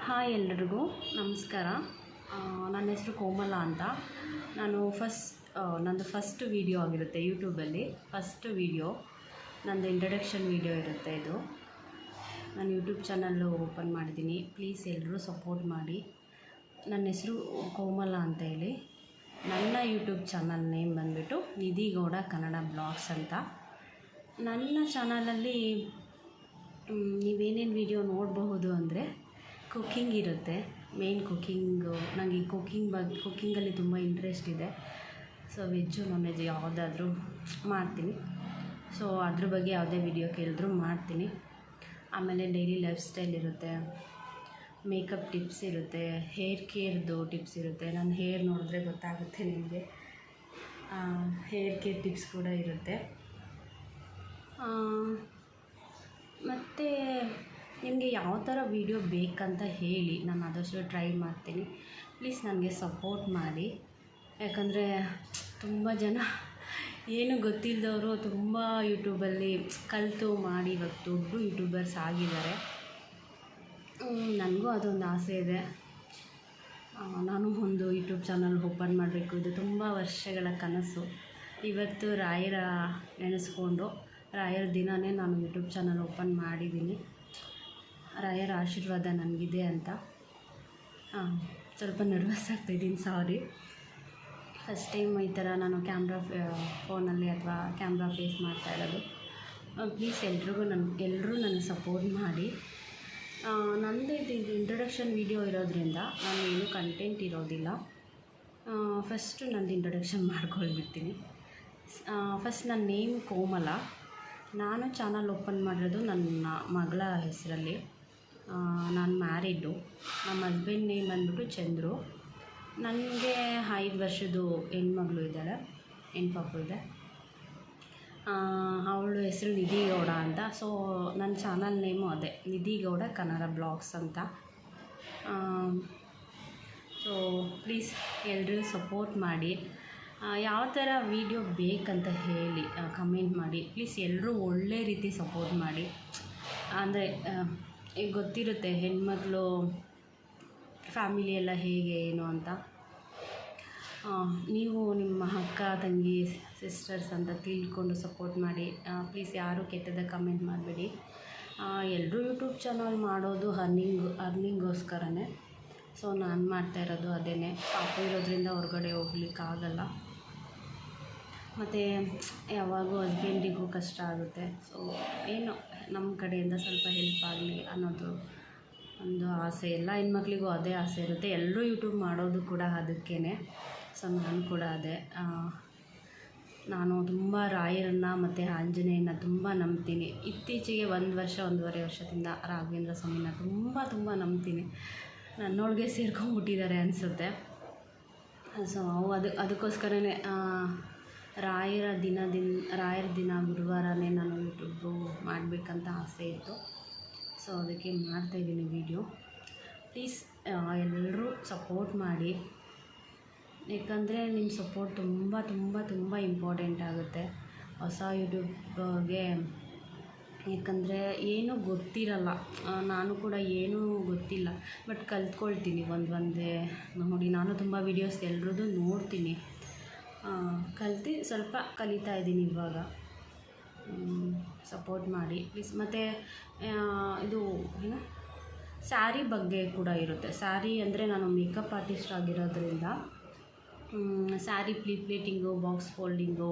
Hi ಎಲ್ರಿಗೂ ನಮಸ್ಕಾರ. ನನ್ನ ಹೆಸರು ಕೋಮಲ ಅಂತ. ನಂದು ಫಸ್ಟ್ ವೀಡಿಯೋ ಆಗಿರುತ್ತೆ ಯೂಟ್ಯೂಬಲ್ಲಿ. ಫಸ್ಟ್ ವೀಡಿಯೋ ನಂದು ಇಂಟ್ರಡಕ್ಷನ್ ವೀಡಿಯೋ ಇರುತ್ತೆ ಇದು. ನಾನು ಯೂಟ್ಯೂಬ್ ಚಾನಲ್ಲು ಓಪನ್ ಮಾಡಿದ್ದೀನಿ. ಪ್ಲೀಸ್ ಎಲ್ಲರೂ ಸಪೋರ್ಟ್ ಮಾಡಿ. ನನ್ನ ಹೆಸರು ಕೋಮಲ ಅಂತ ಹೇಳಿ. ನನ್ನ ಯೂಟ್ಯೂಬ್ ಚಾನಲ್ ನೇಮ್ ಬಂದುಬಿಟ್ಟು ನಿಧಿಗೌಡ ಕನ್ನಡ ಬ್ಲಾಗ್ಸ್ ಅಂತ. ನನ್ನ ಚಾನಲಲ್ಲಿ ನೀವೇನೇನು ವೀಡಿಯೋ ನೋಡಬಹುದು ಅಂದರೆ ಕುಕ್ಕಿಂಗ್ ಇರುತ್ತೆ. Main cooking. ನನಗೆ ಕುಕ್ಕಿಂಗಲ್ಲಿ ತುಂಬ ಇಂಟ್ರೆಸ್ಟ್ ಇದೆ. ಸೊ ವೆಜ್ಜು ನಾನ್ ವೆಜ್ ಯಾವುದಾದ್ರೂ ಮಾಡ್ತೀನಿ. ಸೊ ಅದ್ರ ಬಗ್ಗೆ ಯಾವುದೇ ವೀಡಿಯೋ ಕೇಳಿದ್ರೂ ಮಾಡ್ತೀನಿ. ಆಮೇಲೆ ಡೈಲಿ ಲೈಫ್ ಸ್ಟೈಲ್ ಇರುತ್ತೆ, ಮೇಕಪ್ ಟಿಪ್ಸ್ ಇರುತ್ತೆ, ಹೇರ್ ಕೇರ್ದು ಟಿಪ್ಸ್ ಇರುತ್ತೆ. ನನ್ನ ಹೇರ್ ನೋಡಿದ್ರೆ ಗೊತ್ತಾಗುತ್ತೆ ನಿಮಗೆ. ಹೇರ್ ಕೇರ್ ಟಿಪ್ಸ್ ಕೂಡ ಇರುತ್ತೆ. ಮತ್ತು ನಿಮಗೆ ಯಾವ ಥರ ವೀಡಿಯೋ ಬೇಕಂತ ಹೇಳಿ, ನಾನು ಆದಷ್ಟು ಟ್ರೈ ಮಾಡ್ತೀನಿ. ಪ್ಲೀಸ್ ನನಗೆ ಸಪೋರ್ಟ್ ಮಾಡಿ. ಯಾಕಂದರೆ ತುಂಬ ಜನ ಏನು ಗೊತ್ತಿಲ್ಲದವರು ತುಂಬ ಯೂಟ್ಯೂಬಲ್ಲಿ ಕಲಿತು ಮಾಡಿ ಇವತ್ತು ದೊಡ್ಡ ಯೂಟ್ಯೂಬರ್ಸ್ ಆಗಿದ್ದಾರೆ. ನನಗೂ ಅದೊಂದು ಆಸೆ ಇದೆ. ನಾನು ಒಂದು ಯೂಟ್ಯೂಬ್ ಚಾನಲ್ ಓಪನ್ ಮಾಡಬೇಕು. ಇದು ತುಂಬ ವರ್ಷಗಳ ಕನಸು. ಇವತ್ತು ರಾಯರ ನೆನೆಸ್ಕೊಂಡು ರಾಯರ ದಿನವೇ ನಾನು ಯೂಟ್ಯೂಬ್ ಚಾನಲ್ ಓಪನ್ ಮಾಡಿದ್ದೀನಿ. ರಾಯರ ಆಶೀರ್ವಾದ ನನಗಿದೆ ಅಂತ. ಸ್ವಲ್ಪ ನರ್ವಸ್ ಆಗ್ತಾಯಿದ್ದೀನಿ, ಸಾರಿ. ಫಸ್ಟ್ ಟೈಮ್ ಈ ಥರ ನಾನು ಫೋನಲ್ಲಿ ಅಥವಾ ಕ್ಯಾಮ್ರಾ ಫೇಸ್ ಮಾಡ್ತಾ ಇರೋದು. ಪ್ಲೀಸ್ ಎಲ್ಲರೂ ನನಗೆ ಸಪೋರ್ಟ್ ಮಾಡಿ. ನನ್ನದು ಇದು ಇಂಟ್ರಡಕ್ಷನ್ ವೀಡಿಯೋ ಇರೋದ್ರಿಂದ ನಾನು ಏನೂ ಕಂಟೆಂಟ್ ಇರೋದಿಲ್ಲ. ಫಸ್ಟು ನಂದು ಇಂಟ್ರಡಕ್ಷನ್ ಮಾಡ್ಕೊಳ್ಬಿಡ್ತೀನಿ. ಫಸ್ಟ್ ನನ್ನ ನೇಮ್ ಕೋಮಲ. ನಾನು ಚಾನಲ್ ಓಪನ್ ಮಾಡಿರೋದು ನನ್ನ ಮಗಳ ಹೆಸರಲ್ಲಿ. ನಾನು ಮ್ಯಾರಿಡ್ಡು. ನಮ್ಮ ಹಸ್ಬೆಂಡ್ ನೇಮ್ ಬಂದ್ಬಿಟ್ಟು ಚಂದ್ರು. ನನಗೆ 5 ವರ್ಷದ ಹೆಣ್ಮಗಳು ಇದ್ದಾಳೆ, ಹೆಣ್ಪಾಪು ಇದೆ. ಅವಳು ಹೆಸರು ನಿಧಿಗೌಡ ಅಂತ. ಸೊ ನನ್ನ ಚಾನಲ್ ನೇಮು ಅದೇ, ನಿಧಿಗೌಡ ಕನ್ನಡ ಬ್ಲಾಗ್ಸ್ ಅಂತ. ಸೊ ಪ್ಲೀಸ್ ಎಲ್ಲರೂ ಸಪೋರ್ಟ್ ಮಾಡಿ. ಯಾವ ಥರ ವೀಡಿಯೋ ಬೇಕಂತ ಹೇಳಿ ಕಮೆಂಟ್ ಮಾಡಿ. ಪ್ಲೀಸ್ ಎಲ್ಲರೂ ಒಳ್ಳೆ ರೀತಿ ಸಪೋರ್ಟ್ ಮಾಡಿ. ಅಂದರೆ ಈಗ ಗೊತ್ತಿರುತ್ತೆ ಹೆಣ್ಮಕ್ಳು ಫ್ಯಾಮಿಲಿ ಎಲ್ಲ ಹೇಗೆ ಏನು ಅಂತ. ನೀವು ನಿಮ್ಮ ಅಕ್ಕ ತಂಗಿ ಸಿಸ್ಟರ್ಸ್ ಅಂತ ತಿಳ್ಕೊಂಡು ಸಪೋರ್ಟ್ ಮಾಡಿ. ಪ್ಲೀಸ್ ಯಾರೂ ಕೆಟ್ಟದಾಗ ಕಮೆಂಟ್ ಮಾಡಬೇಡಿ. ಎಲ್ಲರೂ ಯೂಟ್ಯೂಬ್ ಚಾನಲ್ ಮಾಡೋದು ಅರ್ನಿಂಗೋಸ್ಕರನೇ. ಸೊ ನಾನು ಮಾಡ್ತಾ ಇರೋದು ಅದೇ. ಪಾಪು ಇರೋದ್ರಿಂದ ಹೊರಗಡೆ ಹೋಗ್ಲಿಕ್ಕಾಗಲ್ಲ. ಮತ್ತು ಯಾವಾಗೂ ಹಸ್ಬೆಂಡಿಗೂ ಕಷ್ಟ ಆಗುತ್ತೆ. ಸೊ ಏನೋ ನಮ್ಮ ಕಡೆಯಿಂದ ಸ್ವಲ್ಪ ಹೆಲ್ಪ್ ಆಗಲಿ ಅನ್ನೋದು ಒಂದು ಆಸೆ. ಎಲ್ಲ ಹೆಣ್ಮಕ್ಳಿಗೂ ಅದೇ ಆಸೆ ಇರುತ್ತೆ. ಎಲ್ಲರೂ ಯೂಟ್ಯೂಬ್ ಮಾಡೋದು ಕೂಡ ಅದಕ್ಕೇ. ಸೊ ನಾನು ಕೂಡ ಅದೇ. ನಾನು ತುಂಬ ರಾಯರನ್ನು ಮತ್ತು ಆಂಜನೇಯನ ತುಂಬ ನಂಬ್ತೀನಿ. ಇತ್ತೀಚೆಗೆ 1-1.5 ವರ್ಷದಿಂದ ರಾಘವೇಂದ್ರ ಸ್ವಾಮಿನ ತುಂಬ ನಂಬ್ತೀನಿ. ನನ್ನೊಳಗೆ ಸೇರ್ಕೊಂಡ್ಬಿಟ್ಟಿದ್ದಾರೆ ಅನಿಸುತ್ತೆ. ಸೊ ಅದಕ್ಕೋಸ್ಕರನೇ ರಾಯರ ದಿನ ಗುರುವಾರನೇ ನಾನು ಯೂಟ್ಯೂಬು ಮಾಡಬೇಕಂತ ಆಸೆ ಇತ್ತು. ಸೊ ಅದಕ್ಕೆ ಮಾಡ್ತಾಯಿದ್ದೀನಿ ವೀಡಿಯೋ. ಪ್ಲೀಸ್ ಎಲ್ಲರೂ ಸಪೋರ್ಟ್ ಮಾಡಿ. ಯಾಕಂದರೆ ನಿಮ್ಮ ಸಪೋರ್ಟ್ ತುಂಬ ಇಂಪಾರ್ಟೆಂಟ್ ಆಗುತ್ತೆ ಹೊಸ ಯೂಟ್ಯೂಬ್ಗೆ. ಯಾಕಂದರೆ ಏನೂ ಗೊತ್ತಿರಲ್ಲ. ನಾನು ಕೂಡ ಏನೂ ಗೊತ್ತಿಲ್ಲ, ಬಟ್ ಕಲ್ತ್ಕೊಳ್ತೀನಿ ಒಂದೇ ನೋಡಿ. ನಾನು ತುಂಬ ವೀಡಿಯೋಸ್ ಎಲ್ರದ್ದು ನೋಡ್ತೀನಿ, ಕಲ್ತು ಸ್ವಲ್ಪ ಕಲಿತಾ ಇದ್ದೀನಿ ಇವಾಗ. ಸಪೋರ್ಟ್ ಮಾಡಿ ಪ್ಲೀಸ್. ಮತ್ತು ಇದು ಏನು ಸ್ಯಾರಿ ಬಗ್ಗೆ ಕೂಡ ಇರುತ್ತೆ. ಸ್ಯಾರಿ ಅಂದರೆ ನಾನು ಮೇಕಪ್ ಆರ್ಟಿಸ್ಟ್ ಆಗಿರೋದ್ರಿಂದ ಸ್ಯಾರಿ ಪ್ಲೇಟಿಂಗು, ಬಾಕ್ಸ್ ಫೋಲ್ಡಿಂಗು,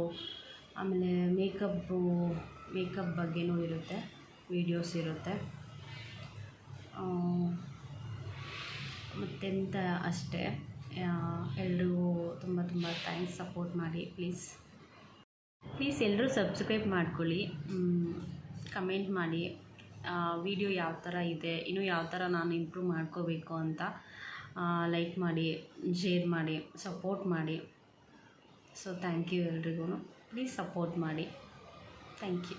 ಆಮೇಲೆ ಮೇಕಪ್ ಬಗ್ಗೆನೂ ಇರುತ್ತೆ, ವೀಡಿಯೋಸ್ ಇರುತ್ತೆ. ಮತ್ತೆಂತ ಅಷ್ಟೇ. ಎಲ್ರಿಗೂ ತುಂಬ ಥ್ಯಾಂಕ್ಸ್. ಸಪೋರ್ಟ್ ಮಾಡಿ ಪ್ಲೀಸ್ ಎಲ್ಲರೂ ಸಬ್ಸ್ಕ್ರೈಬ್ ಮಾಡ್ಕೊಳ್ಳಿ. ಕಮೆಂಟ್ ಮಾಡಿ ವೀಡಿಯೋ ಯಾವ ಥರ ಇದೆ, ಇನ್ನೂ ಯಾವ ಥರ ನಾನು ಇಂಪ್ರೂವ್ ಮಾಡ್ಕೋಬೇಕು ಅಂತ ಲೈಕ್ ಮಾಡಿ, ಶೇರ್ ಮಾಡಿ, ಸಪೋರ್ಟ್ ಮಾಡಿ. ಸೊ ಥ್ಯಾಂಕ್ ಯು ಎಲ್ರಿಗೂ. ಪ್ಲೀಸ್ ಸಪೋರ್ಟ್ ಮಾಡಿ. Thank you.